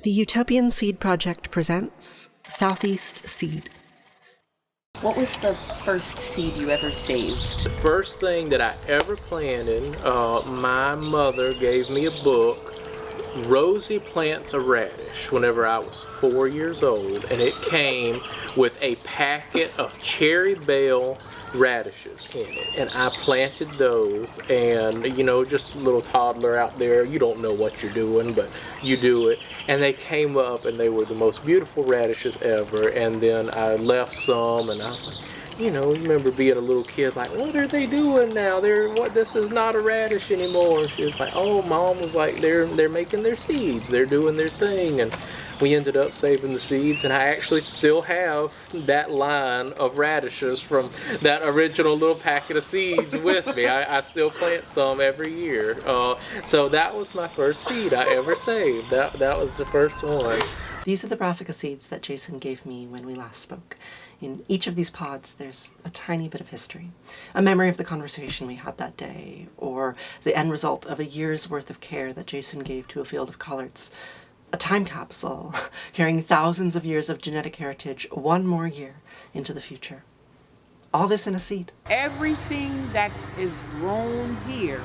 The Utopian Seed Project presents Southeast Seed. What was the first seed you ever saved? The first thing that I ever planted, my mother gave me a book, Rosie Plants a Radish, whenever I was 4 years old, and it came with a packet of cherry bell radishes in it, and I planted those. And you know, just a little toddler out there, you don't know what you're doing, but you do it, and they came up and they were the most beautiful radishes ever. And then I left some, and I was like, you know, you remember being a little kid, like, what are they doing now? This is not a radish anymore. She was like, oh, Mom was like, they're making their seeds, they're doing their thing. And we ended up saving the seeds, and I actually still have that line of radishes from that original little packet of seeds with me. I still plant some every year. So that was my first seed I ever saved. That was the first one. These are the brassica seeds that Jason gave me when we last spoke. In each of these pods, there's a tiny bit of history. A memory of the conversation we had that day, or the end result of a year's worth of care that Jason gave to a field of collards. A time capsule carrying thousands of years of genetic heritage, one more year into the future. All this in a seed. Everything that is grown here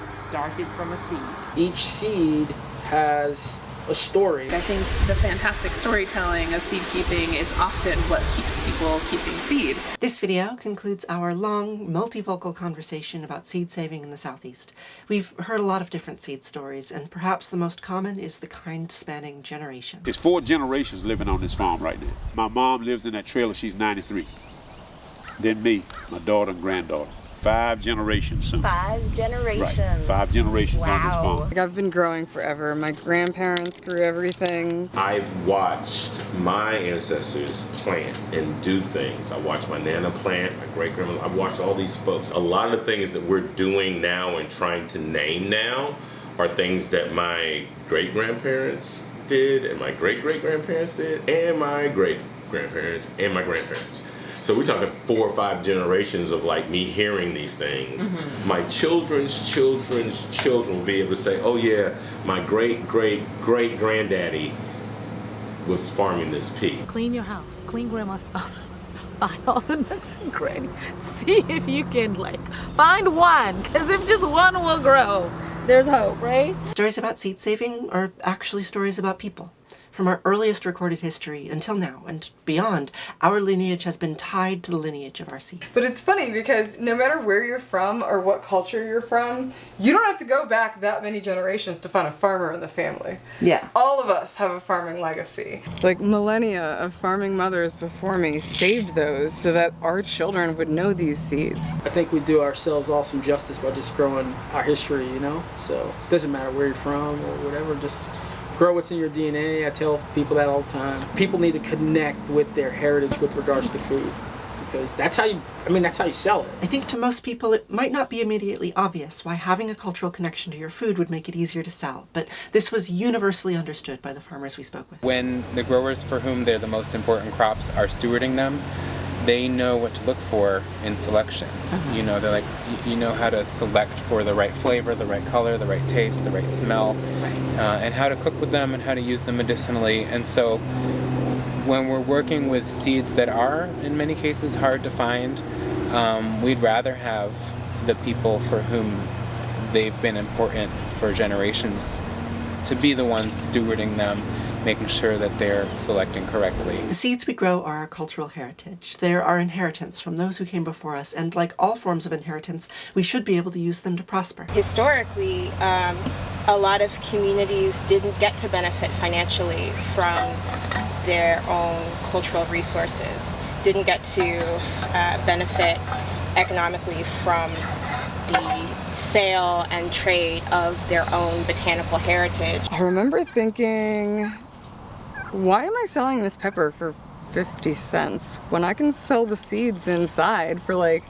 started from a seed. Each seed has a story. I think the fantastic storytelling of seed keeping is often what keeps people keeping seed. This video concludes our long, multivocal conversation about seed saving in the Southeast. We've heard a lot of different seed stories, and perhaps the most common is the kind spanning generations. It's 4 generations living on this farm right now. My mom lives in that trailer, she's 93. Then me, my daughter and granddaughter. 5 generations soon. 5 generations. Right. 5 generations on this farm. Like, I've been growing forever. My grandparents grew everything. I've watched my ancestors plant and do things. I watched my Nana plant, my great-grandmother. I've watched all these folks. A lot of the things that we're doing now and trying to name now are things that my great-grandparents did, and my great-great-grandparents did, and my great-grandparents, and my grandparents. So we're talking 4 or 5 generations of like me hearing these things. Mm-hmm. My children's children's children will be able to say, oh yeah, my great-great-great-granddaddy was farming this pea. Clean your house, clean grandma's house. Find all the nooks and crannies. See if you can find one, because if just one will grow, there's hope, right? Stories about seed saving are actually stories about people. From our earliest recorded history until now and beyond, our lineage has been tied to the lineage of our seeds. But it's funny because no matter where you're from or what culture you're from, you don't have to go back that many generations to find a farmer in the family. Yeah. All of us have a farming legacy. Like millennia of farming mothers before me saved those so that our children would know these seeds. I think we do ourselves all some justice by just growing our history, you know? So it doesn't matter where you're from or whatever, just grow what's in your DNA. I tell people that all the time. People need to connect with their heritage with regards to food, because that's how you sell it. I think to most people it might not be immediately obvious why having a cultural connection to your food would make it easier to sell, but this was universally understood by the farmers we spoke with. When the growers for whom they're the most important crops are stewarding them, they know what to look for in selection. Mm-hmm. You know, they're like, you know how to select for the right flavor, the right color, the right taste, the right smell, and how to cook with them and how to use them medicinally. And so when we're working with seeds that are, in many cases, hard to find, we'd rather have the people for whom they've been important for generations to be the ones stewarding them, making sure that they're selecting correctly. The seeds we grow are our cultural heritage. They're our inheritance from those who came before us, and like all forms of inheritance, we should be able to use them to prosper. Historically, a lot of communities didn't get to benefit financially from their own cultural resources, didn't get to benefit economically from the sale and trade of their own botanical heritage. I remember thinking, why am I selling this pepper for 50 cents when I can sell the seeds inside for like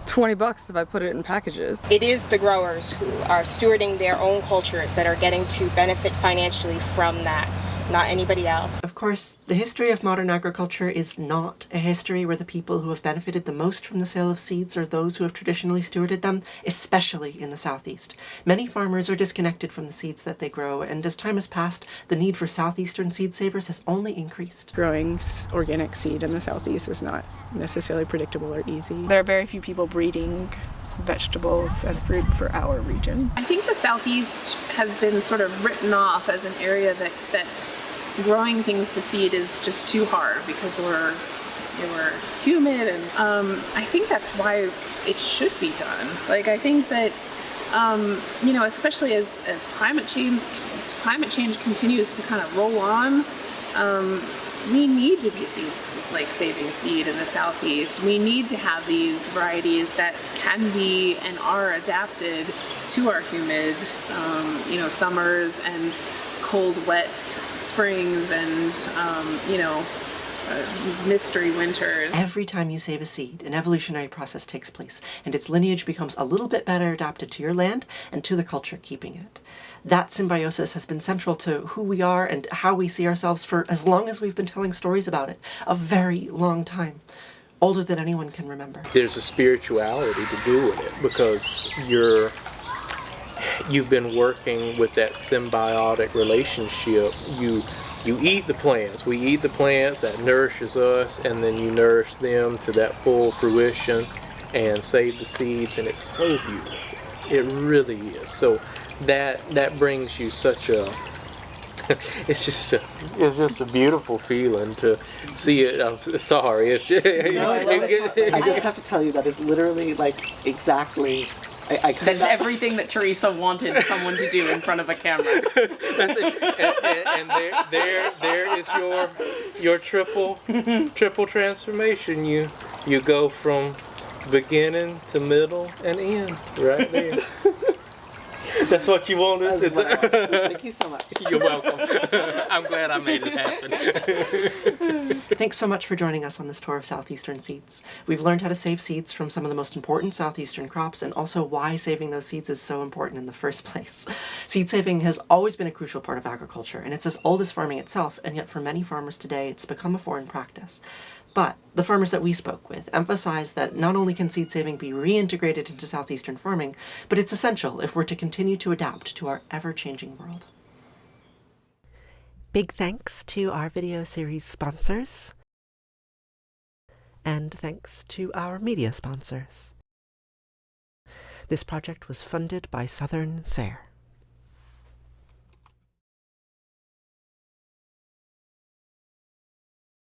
$20 if I put it in packages? It is the growers who are stewarding their own cultures that are getting to benefit financially from that, not anybody else. Of Of course, the history of modern agriculture is not a history where the people who have benefited the most from the sale of seeds are those who have traditionally stewarded them, especially in the Southeast. Many farmers are disconnected from the seeds that they grow, and as time has passed, the need for Southeastern seed savers has only increased. Growing organic seed in the Southeast is not necessarily predictable or easy. There are very few people breeding vegetables and fruit for our region. I think the Southeast has been sort of written off as an area that growing things to seed is just too hard because we're humid, and I think that's why it should be done. Like, I think that especially as climate change continues to kind of roll on, we need to be saving seed in the Southeast. We need to have these varieties that can be and are adapted to our humid summers and cold, wet springs and mystery winters. Every time you save a seed, an evolutionary process takes place, and its lineage becomes a little bit better adapted to your land and to the culture keeping it. That symbiosis has been central to who we are and how we see ourselves for as long as we've been telling stories about it. A very long time. Older than anyone can remember. There's a spirituality to do with it because you've been working with that symbiotic relationship. You eat the plants. We eat the plants that nourishes us, and then you nourish them to that full fruition and save the seeds, and it's so beautiful. It really is. So that brings you such a it's just a beautiful feeling to see it. I'm sorry. It's just, I just have to tell you that is literally like exactly. That's everything that Teresa wanted someone to do in front of a camera. That's it. And there is your triple transformation. You go from beginning to middle and end right there. That's what you wanted. Thank you so much. You're welcome. I'm glad I made it happen. Thanks so much for joining us on this tour of Southeastern seeds. We've learned how to save seeds from some of the most important Southeastern crops and also why saving those seeds is so important in the first place. Seed saving has always been a crucial part of agriculture, and it's as old as farming itself, and yet for many farmers today it's become a foreign practice. But the farmers that we spoke with emphasize that not only can seed saving be reintegrated into Southeastern farming, but it's essential if we're to continue to adapt to our ever-changing world. Big thanks to our video series sponsors, and thanks to our media sponsors. This project was funded by Southern SARE.